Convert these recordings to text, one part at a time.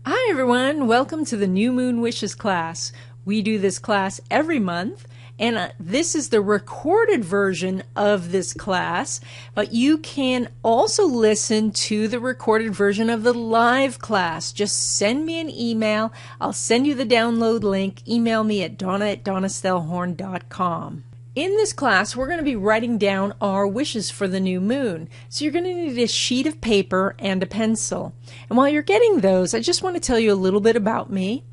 Hi everyone, welcome to the New Moon Wishes class. We do this class every month, and this is the recorded version of this class, but you can also listen to the recorded version of the live class. Just send me an email. I'll send you the download link. Email me at donna@donnastellhorn.com. In this class, we're going to be writing down our wishes for the new moon. So you're going to need a sheet of paper and a pencil. And while you're getting those, I just want to tell you a little bit about me.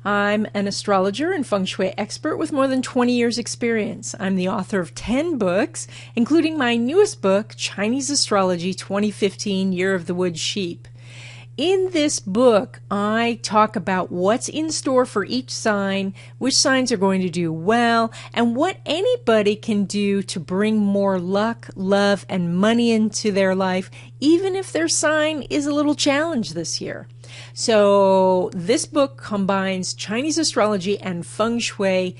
I'm an astrologer and feng shui expert with more than 20 years experience. I'm the author of 10 books, including my newest book, Chinese Astrology 2015 Year of the Wood Sheep. In this book, I talk about what's in store for each sign, which signs are going to do well, and what anybody can do to bring more luck, love, and money into their life, even if their sign is a little challenged this year. So this book combines Chinese astrology and feng shui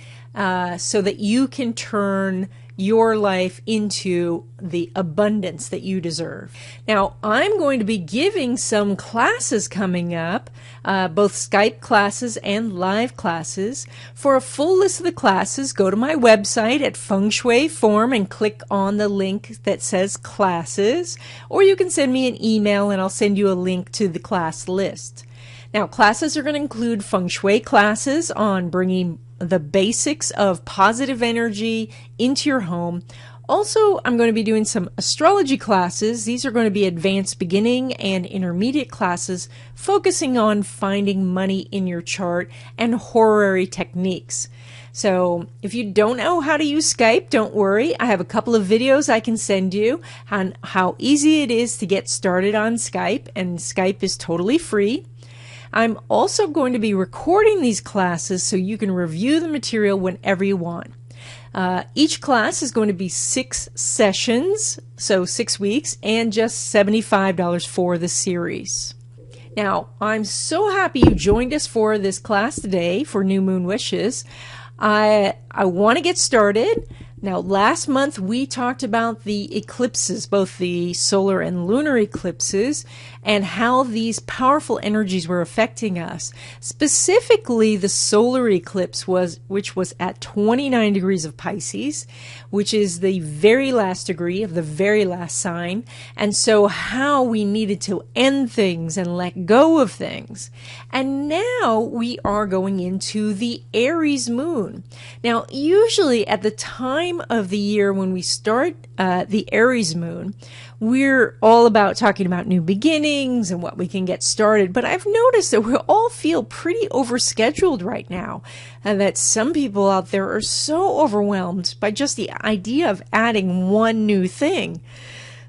so that you can turn your life into the abundance that you deserve. Now, I'm going to be giving some classes coming up, both Skype classes and live classes. For a full list of the classes, go to my website at Feng Shui Form and click on the link that says classes, or you can send me an email and I'll send you a link to the class list. Now, classes are going to include feng shui classes on bringing the basics of positive energy into your home. Also, I'm going to be doing some astrology classes. These are going to be advanced beginning and intermediate classes focusing on finding money in your chart and horary techniques. So if you don't know how to use Skype, don't worry. I have a couple of videos I can send you on how easy it is to get started on Skype, and Skype is totally free. I'm also going to be recording these classes so you can review the material whenever you want. Each class is going to be 6 sessions, so 6 weeks, and just $75 for the series. Now, I'm so happy you joined us for this class today for New Moon Wishes. I want to get started. Now, last month we talked about the eclipses, both the solar and lunar eclipses, and how these powerful energies were affecting us. Specifically, the solar eclipse which was at 29 degrees of Pisces, which is the very last degree of the very last sign, and so how we needed to end things and let go of things. And now we are going into the Aries moon. Now, usually at the time of the year when we start the Aries moon, we're all about talking about new beginnings and what we can get started. But I've noticed that we all feel pretty overscheduled right now, and that some people out there are so overwhelmed by just the idea of adding one new thing.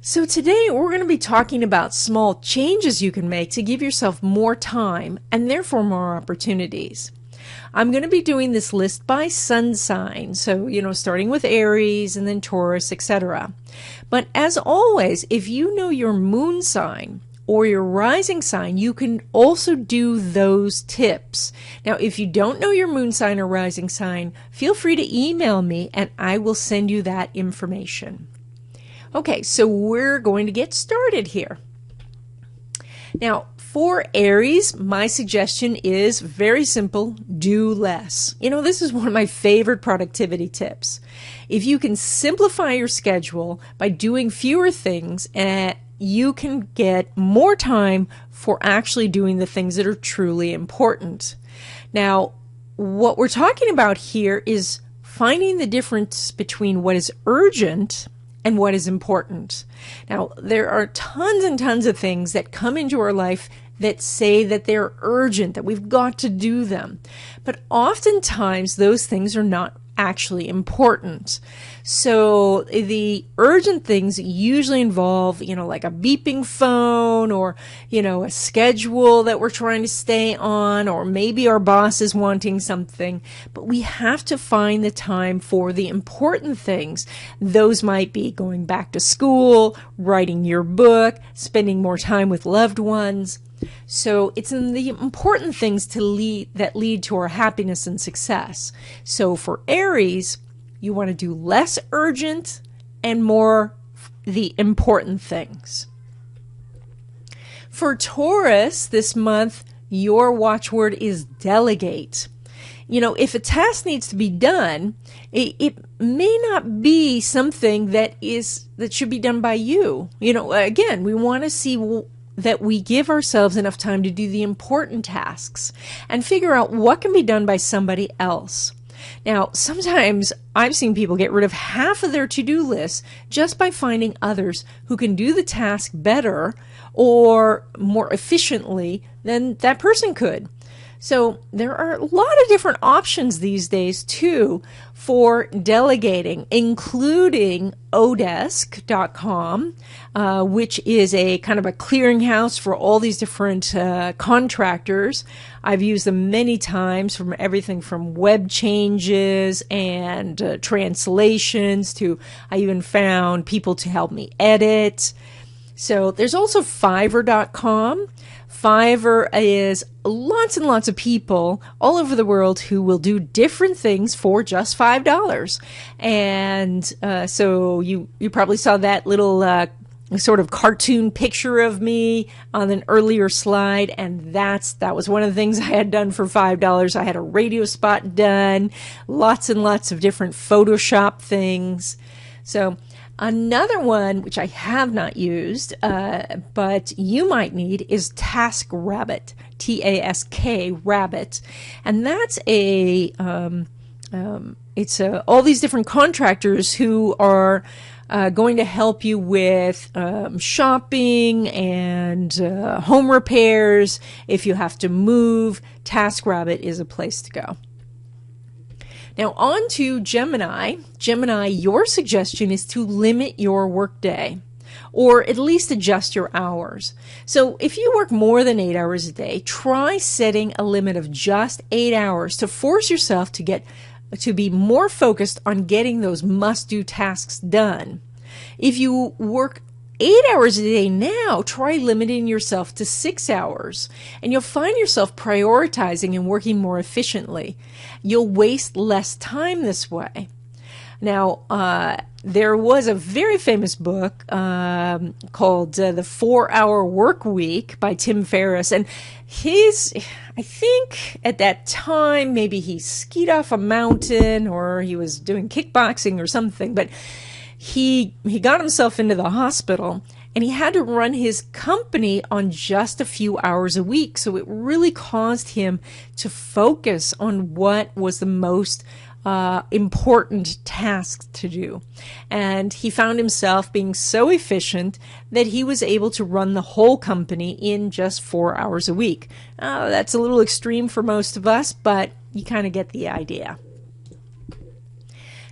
So today we're going to be talking about small changes you can make to give yourself more time and therefore more opportunities. I'm going to be doing this list by sun sign, so, starting with Aries and then Taurus, etc. But as always, if you know your moon sign or your rising sign, you can also do those tips. Now, if you don't know your moon sign or rising sign, feel free to email me and I will send you that information. Okay, so we're going to get started here. Now, for Aries, my suggestion is very simple: do less. This is one of my favorite productivity tips. If you can simplify your schedule by doing fewer things, you can get more time for actually doing the things that are truly important. Now, what we're talking about here is finding the difference between what is urgent and what is important. Now, there are tons and tons of things that come into our life that say that they're urgent, that we've got to do them. But oftentimes those things are not actually important. So the urgent things usually involve, like a beeping phone or, a schedule that we're trying to stay on, or maybe our boss is wanting something. But we have to find the time for the important things. Those might be going back to school, writing your book, spending more time with loved ones. So it's in the important things that lead to our happiness and success. So for Aries, you want to do less urgent and more the important things. For Taurus this month, your watchword is delegate. You know, if a task needs to be done, it may not be something that should be done by you. You know, again, we want to see that we give ourselves enough time to do the important tasks and figure out what can be done by somebody else. Now, sometimes I've seen people get rid of half of their to-do list just by finding others who can do the task better or more efficiently than that person could. So there are a lot of different options these days, too, for delegating, including Odesk.com, which is a kind of a clearinghouse for all these different contractors. I've used them many times, from everything from web changes and translations to I even found people to help me edit. So there's also Fiverr.com. Fiverr is lots and lots of people all over the world who will do different things for just $5. And so you probably saw that little sort of cartoon picture of me on an earlier slide, and that was one of the things I had done for $5. I had a radio spot done, lots and lots of different Photoshop things. So another one, which I have not used, but you might need, is TaskRabbit, T-A-S-K, Rabbit. And that's it's all these different contractors who are going to help you with shopping and home repairs. If you have to move, TaskRabbit is a place to go. Now on to Gemini. Gemini, your suggestion is to limit your workday, or at least adjust your hours. So if you work more than 8 hours a day, try setting a limit of just 8 hours to force yourself to be more focused on getting those must-do tasks done. If you work 8 hours a day now, try limiting yourself to 6 hours, and you'll find yourself prioritizing and working more efficiently. You'll waste less time this way. Now, there was a very famous book called The 4-Hour Workweek by Tim Ferriss, and I think at that time, maybe he skied off a mountain or he was doing kickboxing or something, but he got himself into the hospital and he had to run his company on just a few hours a week. So it really caused him to focus on what was the most important tasks to do. And he found himself being so efficient that he was able to run the whole company in just 4 hours a week. That's a little extreme for most of us, but you kind of get the idea.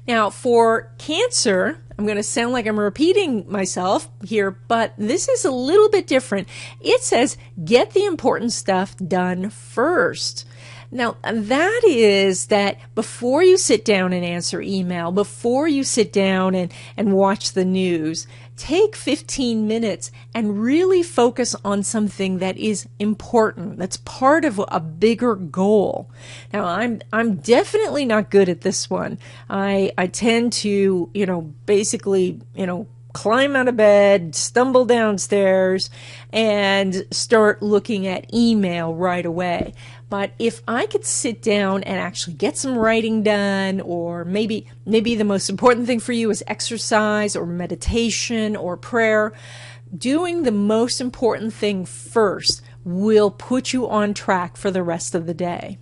Now, for Cancer, I'm going to sound like I'm repeating myself here, but this is a little bit different. It says, get the important stuff done first. Now, that is that before you sit down and answer email, before you sit down and watch the news, take 15 minutes and really focus on something that is important, that's part of a bigger goal. Now, I'm definitely not good at this one. I tend to, basically, climb out of bed, stumble downstairs, and start looking at email right away. But if I could sit down and actually get some writing done, or maybe the most important thing for you is exercise or meditation or prayer, doing the most important thing first will put you on track for the rest of the day.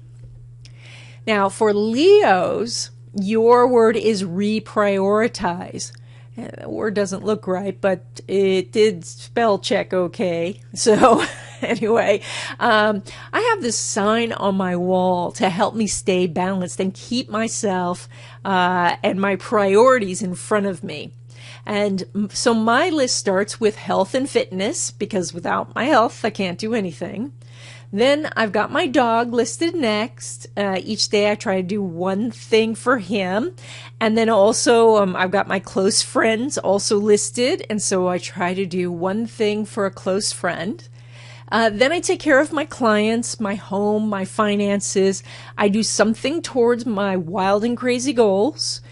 Now, for Leos, your word is reprioritize. The word doesn't look right, but it did spell check okay. So anyway, I have this sign on my wall to help me stay balanced and keep myself and my priorities in front of me. And so my list starts with health and fitness, because without my health, I can't do anything. Then I've got my dog listed next. Each day I try to do one thing for him. And then also I've got my close friends also listed. And so I try to do one thing for a close friend. Then I take care of my clients, my home, my finances. I do something towards my wild and crazy goals.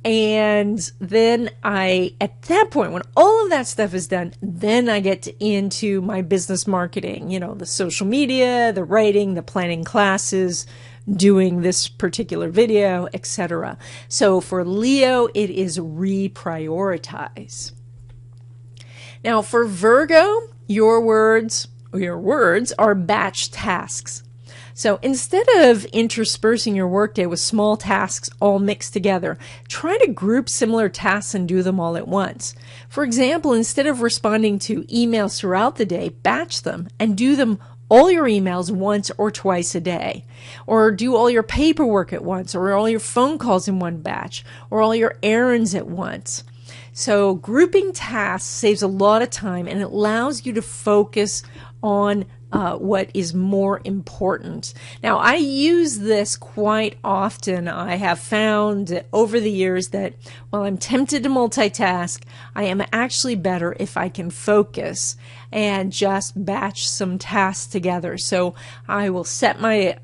And then at that point, when all of that stuff is done, then I get into my business marketing, the social media, the writing, the planning classes, doing this particular video, etc. So for Leo, it is reprioritize. Now for Virgo, your words are batch tasks. So instead of interspersing your workday with small tasks all mixed together, try to group similar tasks and do them all at once. For example, instead of responding to emails throughout the day, batch them and do them all your emails once or twice a day. Or do all your paperwork at once, or all your phone calls in one batch, or all your errands at once. So grouping tasks saves a lot of time and it allows you to focus on what is more important. Now, I use this quite often. I have found over the years that while I'm tempted to multitask, I am actually better if I can focus and just batch some tasks together. So I will set I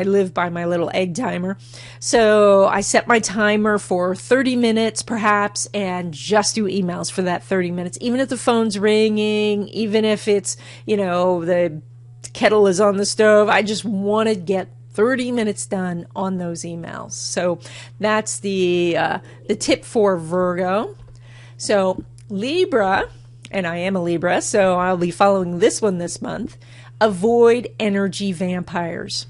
live by my little egg timer. So I set my timer for 30 minutes perhaps and just do emails for that 30 minutes. Even if the phone's ringing, even if it's, the kettle is on the stove, I just want to get 30 minutes done on those emails. So that's the tip for Virgo. So Libra, and I am a Libra, so I'll be following this one this month. Avoid energy vampires.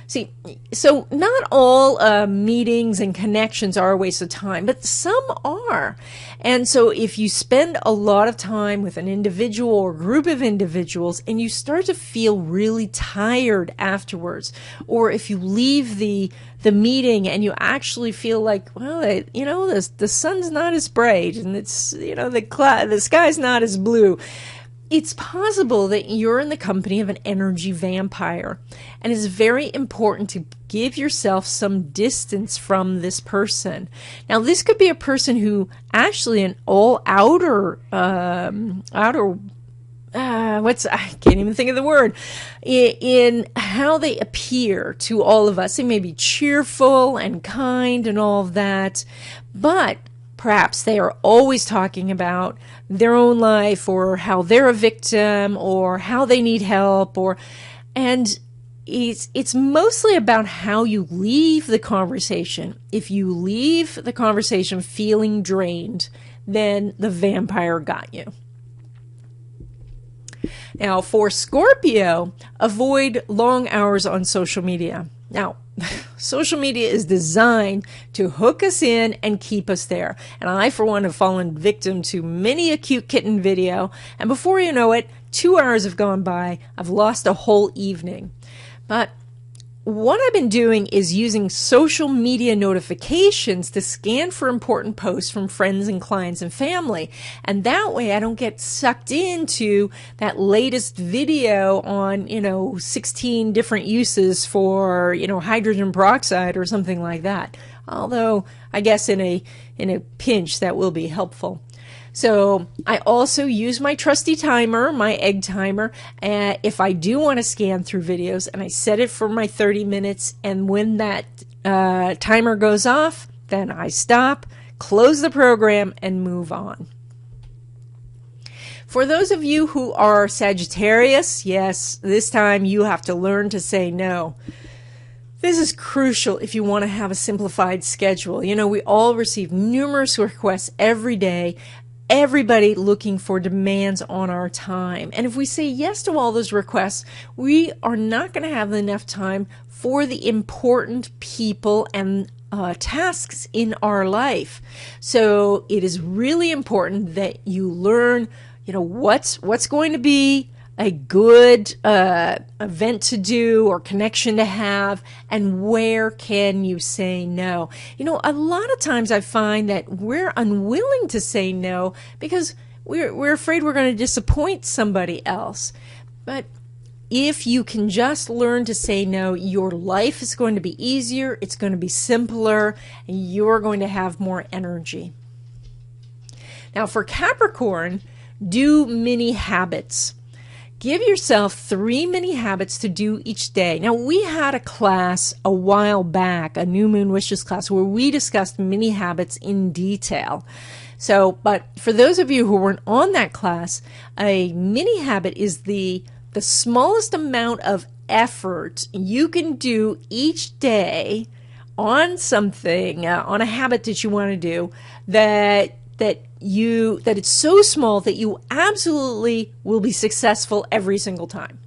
See, so not all meetings and connections are a waste of time, but some are. And so if you spend a lot of time with an individual or group of individuals and you start to feel really tired afterwards, or if you leave the meeting and you actually feel like, well, the sun's not as bright and it's, the sky's not as blue, it's possible that you're in the company of an energy vampire, and it's very important to give yourself some distance from this person. Now, this could be a person who actually an all outer, I can't even think of the word, in how they appear to all of us. They may be cheerful and kind and all of that, but perhaps they are always talking about their own life or how they're a victim or how they need help, and it's mostly about how you leave the conversation. If you leave the conversation feeling drained, then the vampire got you. Now for Scorpio, avoid long hours on social media. Now, social media is designed to hook us in and keep us there. And I, for one, have fallen victim to many a cute kitten video. And before you know it, 2 hours have gone by. I've lost a whole evening. But what I've been doing is using social media notifications to scan for important posts from friends and clients and family. And that way I don't get sucked into that latest video on, 16 different uses for, hydrogen peroxide or something like that. Although I guess in a pinch that will be helpful. So I also use my trusty timer, my egg timer, if I do want to scan through videos, and I set it for my 30 minutes. And when that timer goes off, then I stop, close the program, and move on. For those of you who are Sagittarius, yes, this time you have to learn to say no. This is crucial if you want to have a simplified schedule. We all receive numerous requests every day. Everybody looking for demands on our time. And if we say yes to all those requests, we are not going to have enough time for the important people and tasks in our life. So it is really important that you learn, what's going to be a good event to do or connection to have, and where can you say no. A lot of times I find that we're unwilling to say no because we're afraid we're going to disappoint somebody else. But if you can just learn to say no, your life is going to be easier, it's going to be simpler, and you're going to have more energy. Now for Capricorn, do mini habits. Give yourself 3 mini habits to do each day. Now, we had a class a while back, a New Moon Wishes class, where we discussed mini habits in detail. So, but for those of you who weren't on that class, a mini habit is the smallest amount of effort you can do each day on something, on a habit that you want to do, that it's so small that you absolutely will be successful every single time.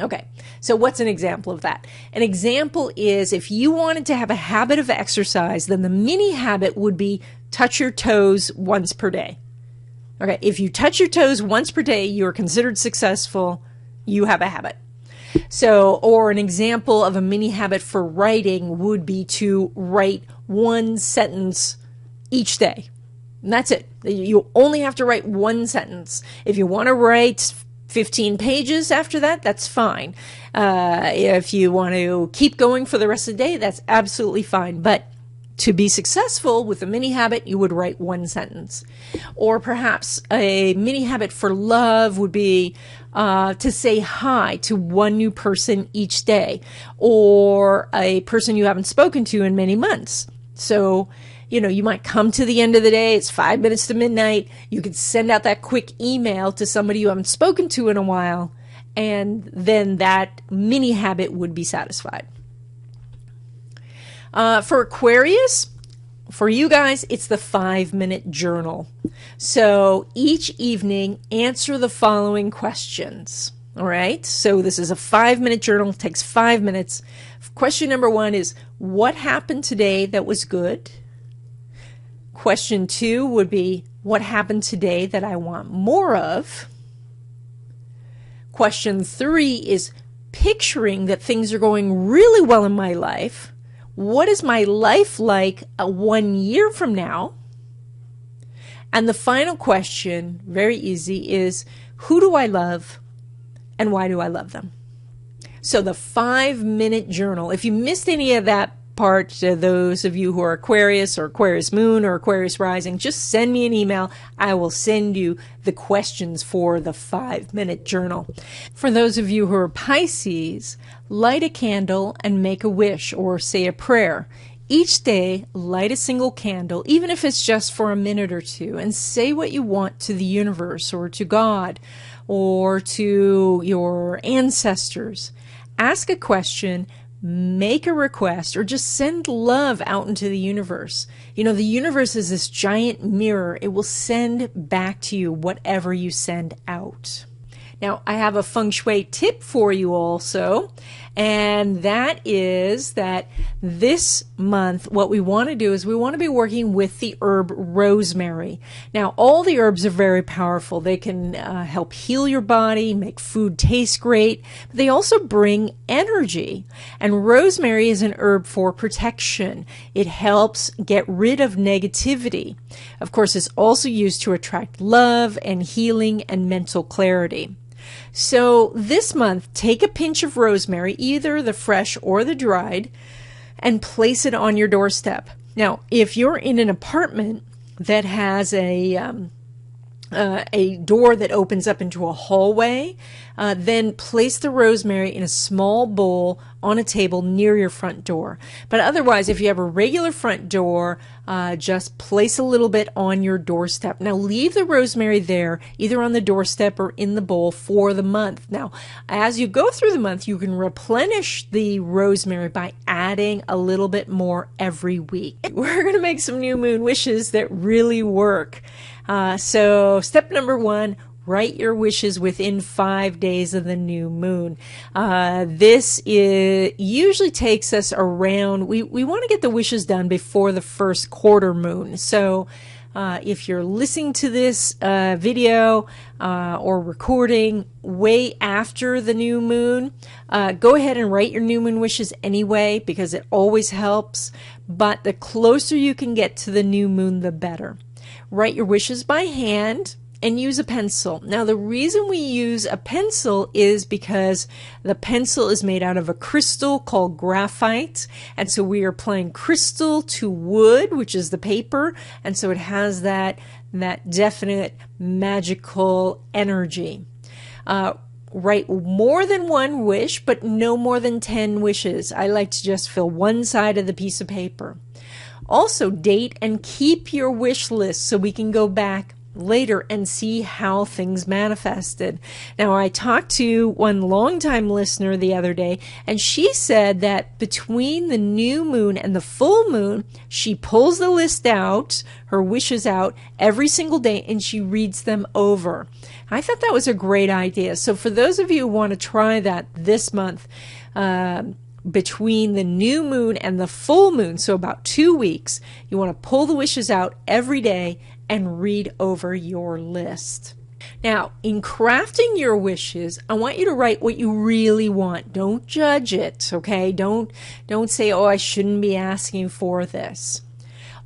Okay, so what's an example of that? An example is if you wanted to have a habit of exercise, then the mini habit would be touch your toes once per day. Okay, if you touch your toes once per day, you're considered successful. You have a habit. So, or an example of a mini habit for writing would be to write 1 sentence each day. And that's it. You only have to write 1 sentence. If you want to write 15 pages after that, that's fine. If you want to keep going for the rest of the day, that's absolutely fine. But to be successful with a mini habit, you would write 1 sentence. Or perhaps a mini habit for love would be to say hi to 1 new person each day, or a person you haven't spoken to in many months. So, you might come to the end of the day, it's 5 minutes to midnight, you could send out that quick email to somebody you haven't spoken to in a while, and then that mini habit would be satisfied. For Aquarius, for you guys, it's the 5-minute journal. So each evening, answer the following questions. All right. So this is a 5-minute journal. It takes 5 minutes. Question number 1 is, what happened today that was good? Question 2 would be, what happened today that I want more of? Question 3 is picturing that things are going really well in my life. What is my life like 1 year from now? And the final question, very easy, is who do I love and why do I love them? So the 5-minute journal, if you missed any of that part, those of you who are Aquarius or Aquarius Moon or Aquarius Rising, just send me an email. I will send you the questions for the 5-minute journal. For those of you who are Pisces, light a candle and make a wish or say a prayer. Each day, light a single candle, even if it's just for a minute or two, and say what you want to the universe or to God or to your ancestors. Ask a question, make a request, or just send love out into the universe. The universe is this giant mirror. It will send back to you whatever you send out. Now, I have a feng shui tip for you also, and that is that this month, what we want to do is we want to be working with the herb rosemary. Now, all the herbs are very powerful. They can help heal your body, make food taste great, but they also bring energy. And rosemary is an herb for protection. It helps get rid of negativity. Of course, it's also used to attract love and healing and mental clarity. So this month, take a pinch of rosemary, either the fresh or the dried, and place it on your doorstep. Now, if you're in an apartment that has a door that opens up into a hallway, then place the rosemary in a small bowl on a table near your front door. But otherwise, if you have a regular front door, just place a little bit on your doorstep. Now, leave the rosemary there, either on the doorstep or in the bowl for the month. Now, as you go through the month, you can replenish the rosemary by adding a little bit more every week. We're going to make some new moon wishes that really work. So step number 1, write your wishes within 5 days of the new moon. This usually takes us around, we want to get the wishes done before the first quarter moon. So if you're listening to this video or recording way after the new moon, go ahead and write your new moon wishes anyway, because it always helps. But the closer you can get to the new moon, the better. Write your wishes by hand and use a pencil. Now, the reason we use a pencil is because the pencil is made out of a crystal called graphite. And so we are applying crystal to wood, which is the paper. And so it has that definite magical energy. write more than one wish, but no more than 10 wishes. I like to just fill one side of the piece of paper. Also, date and keep your wish list so we can go back later and see how things manifested. Now, I talked to one longtime listener the other day, and she said that between the new moon and the full moon, she pulls the list out, her wishes out, every single day, and she reads them over. I thought that was a great idea. So for those of you who want to try that this month, between the new moon and the full moon, so about 2 weeks, you want to pull the wishes out every day and read over your list. Now, in crafting your wishes, I want you to write what you really want. Don't judge it, okay? Don't say, oh, I shouldn't be asking for this.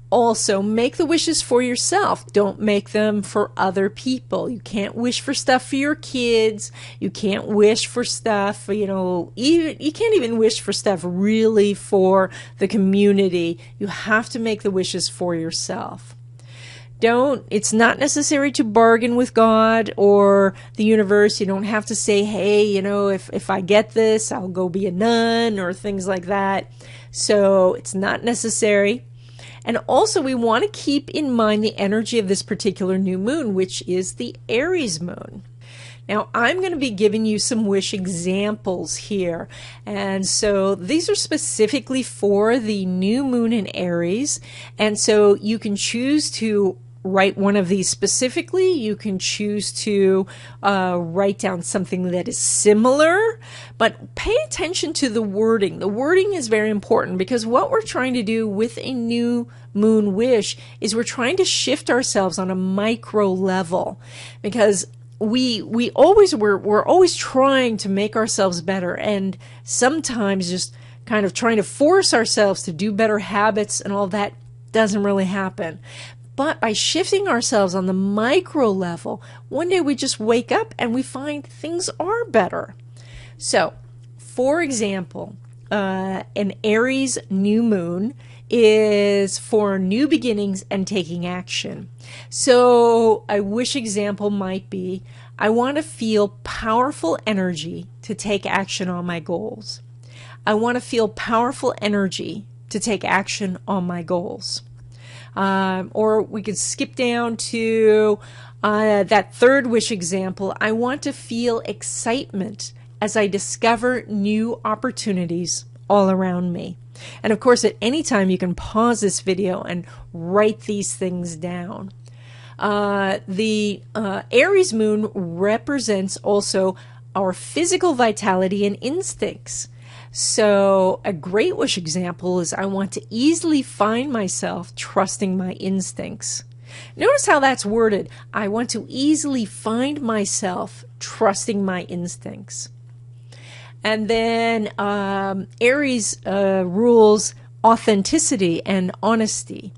Also, make the wishes for yourself. Don't make them for other people. You can't wish for stuff for your kids. You can't wish for stuff, you can't even wish for stuff really for the community. You have to make the wishes for yourself. It's not necessary to bargain with God or the universe. You don't have to say, hey, if I get this, I'll go be a nun or things like that. So it's not necessary. And also we want to keep in mind the energy of this particular new moon, which is the Aries moon. Now, I'm going to be giving you some wish examples here. And so these are specifically for the new moon in Aries. And so you can choose to write one of these specifically. You can choose to write down something that is similar, but pay attention to the wording. The wording is very important because what we're trying to do with a new moon wish is we're trying to shift ourselves on a micro level, because we're always trying to make ourselves better, and sometimes just kind of trying to force ourselves to do better habits and all that doesn't really happen. But by shifting ourselves on the micro level, one day we just wake up and we find things are better. So, for example, an Aries new moon is for new beginnings and taking action. So a wish example might be, I want to feel powerful energy to take action on my goals. I want to feel powerful energy to take action on my goals. Or we could skip down to that third wish example. I want to feel excitement as I discover new opportunities all around me. And of course, at any time you can pause this video and write these things down. The Aries moon represents also our physical vitality and instincts. So a great wish example is, I want to easily find myself trusting my instincts. Notice how that's worded. I want to easily find myself trusting my instincts. And then Aries rules authenticity and honesty.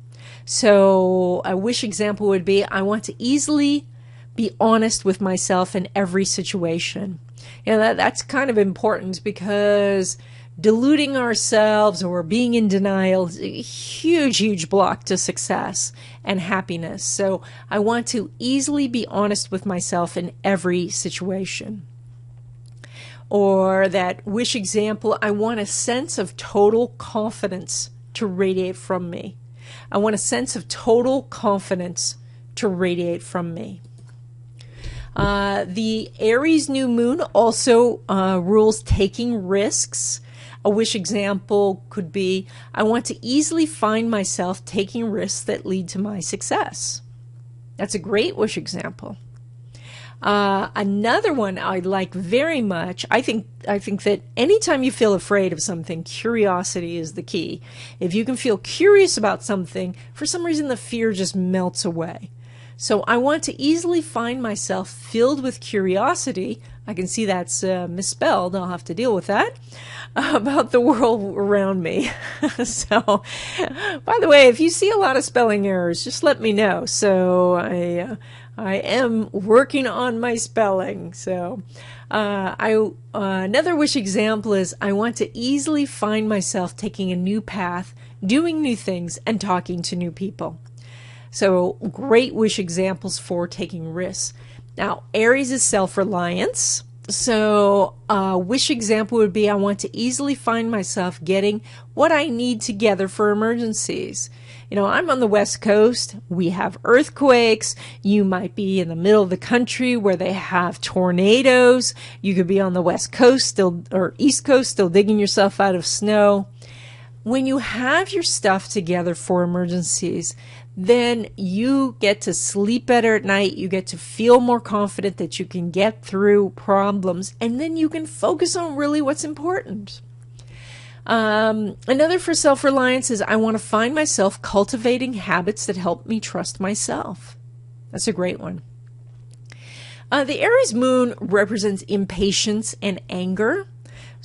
So a wish example would be, I want to easily be honest with myself in every situation. That's kind of important, because deluding ourselves or being in denial is a huge, huge block to success and happiness. So I want to easily be honest with myself in every situation. Or that wish example, I want a sense of total confidence to radiate from me. I want a sense of total confidence to radiate from me. The Aries new moon also rules taking risks. A wish example could be, I want to easily find myself taking risks that lead to my success. That's a great wish example. Another one I like very much, I think that anytime you feel afraid of something, curiosity is the key. If you can feel curious about something, for some reason the fear just melts away. So I want to easily find myself filled with curiosity. I can see that's misspelled. I'll have to deal with that. About the world around me. So, by the way, if you see a lot of spelling errors, just let me know. So I am working on my spelling. So another wish example is, I want to easily find myself taking a new path, doing new things, and talking to new people. So great wish examples for taking risks. Now, Aries is self-reliance. So a wish example would be, I want to easily find myself getting what I need together for emergencies. You know, I'm on the West Coast. We have earthquakes. You might be in the middle of the country where they have tornadoes. You could be on the West Coast still, or East Coast, still digging yourself out of snow. When you have your stuff together for emergencies, then you get to sleep better at night. You get to feel more confident that you can get through problems, and then you can focus on really what's important. Another for self-reliance is, I want to find myself cultivating habits that help me trust myself. That's a great one. The Aries Moon represents impatience and anger.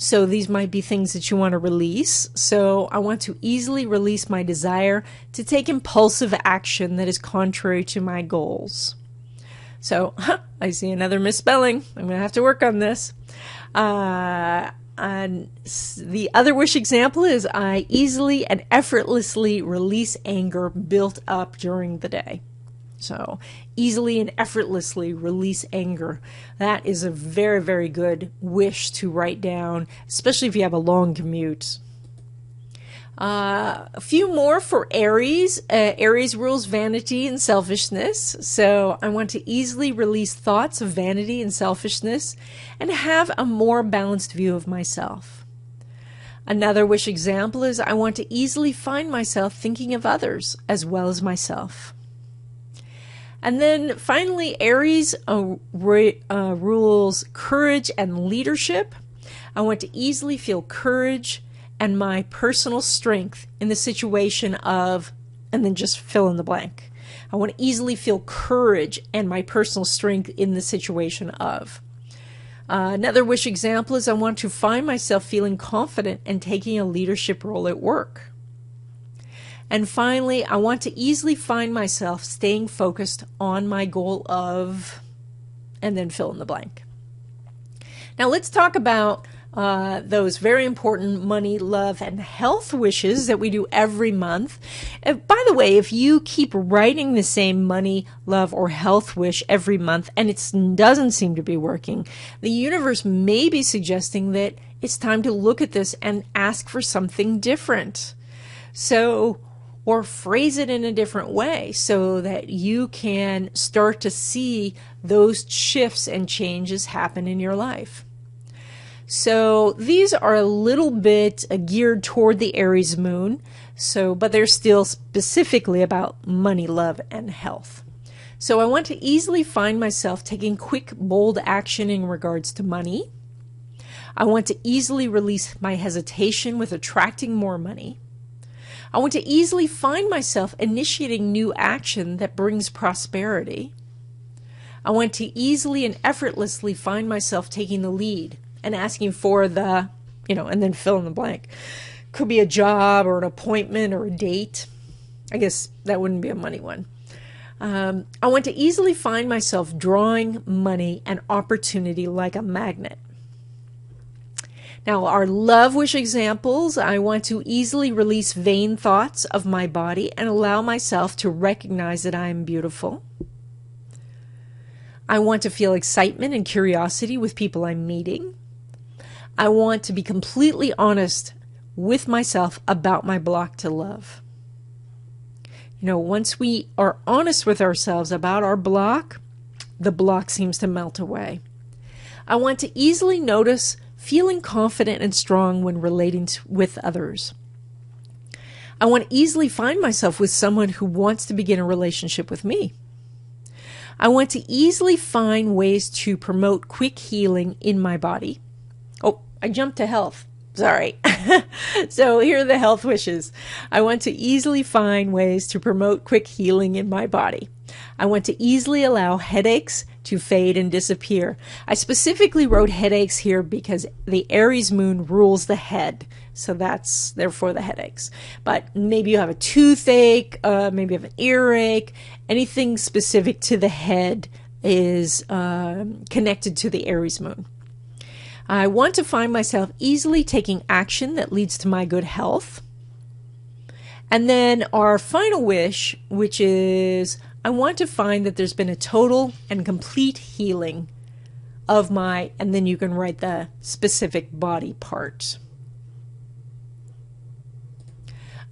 So these might be things that you want to release. So I want to easily release my desire to take impulsive action that is contrary to my goals. So I see another misspelling. I'm going to have to work on this. And the other wish example is, I easily and effortlessly release anger built up during the day. So easily and effortlessly release anger. That is a very, very good wish to write down, especially if you have a long commute. A few more for Aries. Aries rules vanity and selfishness. So I want to easily release thoughts of vanity and selfishness and have a more balanced view of myself. Another wish example is, I want to easily find myself thinking of others as well as myself. And then finally, Aries rules courage and leadership. I want to easily feel courage and my personal strength in the situation of, and then just fill in the blank. I want to easily feel courage and my personal strength in the situation of. Another wish example is, I want to find myself feeling confident and taking a leadership role at work. And finally, I want to easily find myself staying focused on my goal of, and then fill in the blank. Now let's talk about those very important money, love, and health wishes that we do every month. By the way, if you keep writing the same money, love, or health wish every month and it doesn't seem to be working, the universe may be suggesting that it's time to look at this and ask for something different. So, or phrase it in a different way so that you can start to see those shifts and changes happen in your life. So these are a little bit geared toward the Aries moon, but they're still specifically about money, love, and health. So I want to easily find myself taking quick, bold action in regards to money. I want to easily release my hesitation with attracting more money. I want to easily find myself initiating new action that brings prosperity. I want to easily and effortlessly find myself taking the lead and asking for the, and then fill in the blank. Could be a job or an appointment or a date. I guess that wouldn't be a money one. I want to easily find myself drawing money and opportunity like a magnet. Now, our love wish examples, I want to easily release vain thoughts of my body and allow myself to recognize that I am beautiful. I want to feel excitement and curiosity with people I'm meeting. I want to be completely honest with myself about my block to love. Once we are honest with ourselves about our block, the block seems to melt away. I want to easily notice feeling confident and strong when relating with others. I want to easily find myself with someone who wants to begin a relationship with me. I want to easily find ways to promote quick healing in my body. Oh, I jumped to health. Sorry. So here are the health wishes. I want to easily find ways to promote quick healing in my body. I want to easily allow headaches to fade and disappear. I specifically wrote headaches here because the Aries moon rules the head. So that's therefore the headaches. But maybe you have a toothache, maybe you have an earache. Anything specific to the head is connected to the Aries moon. I want to find myself easily taking action that leads to my good health. And then our final wish, which is I want to find that there's been a total and complete healing of my, and then you can write the specific body parts.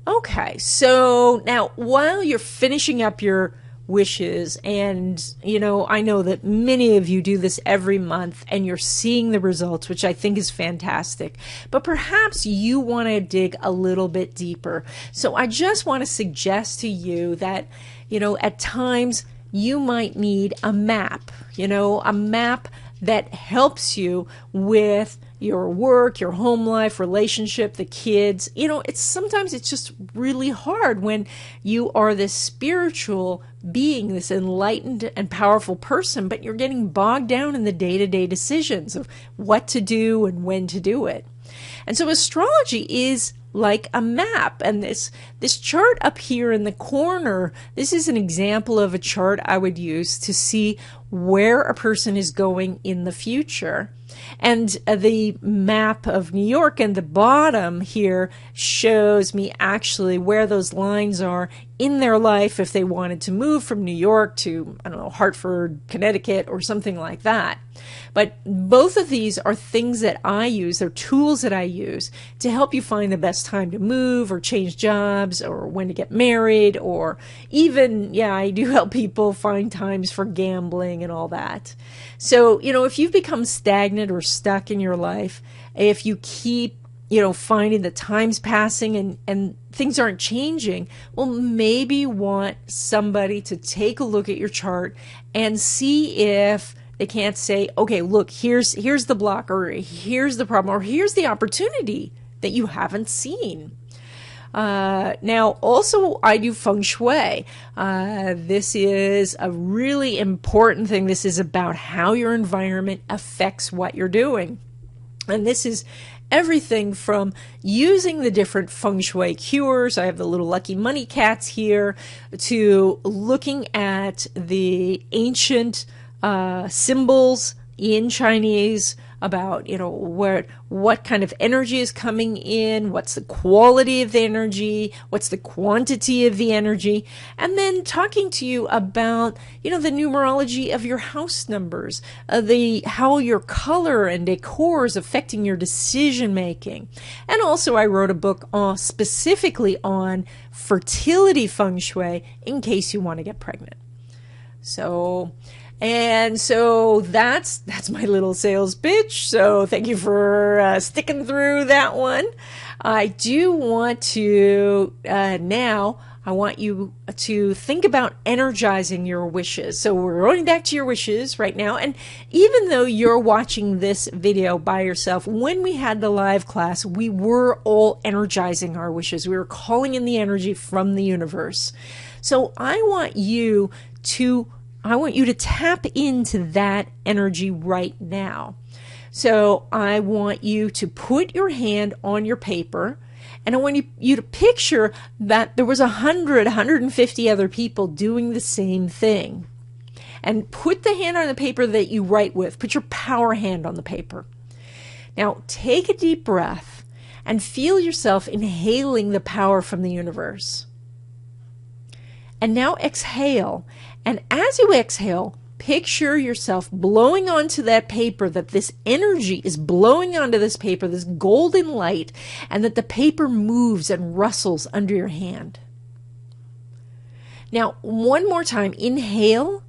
Okay, so now while you're finishing up your wishes, and I know that many of you do this every month and you're seeing the results, which I think is fantastic, but perhaps you want to dig a little bit deeper. So I just want to suggest to you that at times you might need a map, a map that helps you with your work, your home life, relationship, the kids. Sometimes it's just really hard when you are this spiritual being, this enlightened and powerful person, but you're getting bogged down in the day-to-day decisions of what to do and when to do it. And so astrology is like a map. And this chart up here in the corner, this is an example of a chart I would use to see where a person is going in the future. And the map of New York in the bottom here shows me actually where those lines are in their life if they wanted to move from New York to, Hartford, Connecticut, or something like that. But both of these are things that I use, they're tools that I use to help you find the best time to move or change jobs or when to get married, or even, I do help people find times for gambling and all that. So, if you've become stagnant or stuck in your life, if you keep finding the time's passing and things aren't changing, well, maybe you want somebody to take a look at your chart and see if they can't say, okay, look, here's the block, or here's the problem, or here's the opportunity that you haven't seen. Now, also, I do feng shui. This is a really important thing. This is about how your environment affects what you're doing. And this is everything from using the different feng shui cures, I have the little lucky money cats here, to looking at the ancient symbols in Chinese about, what kind of energy is coming in, what's the quality of the energy, what's the quantity of the energy, and then talking to you about, the numerology of your house numbers, how your color and decor is affecting your decision making. And also I wrote a book specifically on fertility feng shui in case you want to get pregnant. So that's my little sales pitch. So thank you for sticking through that one. I do want to now I want you to think about energizing your wishes. So we're going back to your wishes right now. And even though you're watching this video by yourself, when we had the live class, we were all energizing our wishes. We were calling in the energy from the universe. So I want you to tap into that energy right now. So I want you to put your hand on your paper, and I want you to picture that there was 150 other people doing the same thing. And put the hand on the paper that you write with. Put your power hand on the paper. Now take a deep breath and feel yourself inhaling the power from the universe. And now exhale. And as you exhale, picture yourself blowing onto that paper, that this energy is blowing onto this paper, this golden light, and that the paper moves and rustles under your hand. Now, one more time, inhale,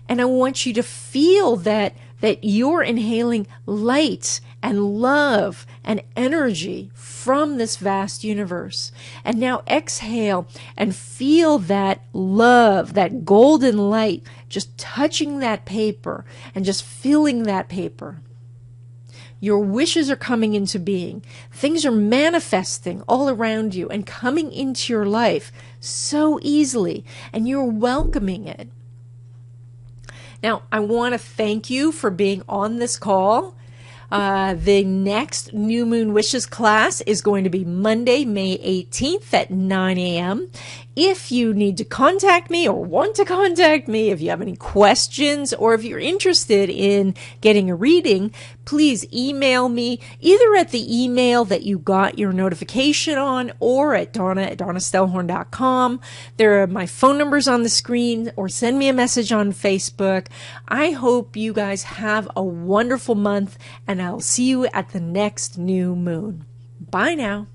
and I want you to feel that you're inhaling light and love and energy from this vast universe. And now exhale and feel that love, that golden light, just touching that paper and just filling that paper. Your wishes are coming into being. Things are manifesting all around you and coming into your life so easily, and you're welcoming it. Now, I want to thank you for being on this call. The next New Moon Wishes class is going to be Monday, May 18th at 9 a.m. If you need to contact me or want to contact me, if you have any questions or if you're interested in getting a reading, please email me either at the email that you got your notification on or at Donna@DonnaStellhorn.com. There are my phone numbers on the screen, or send me a message on Facebook. I hope you guys have a wonderful month, and I'll see you at the next new moon. Bye now.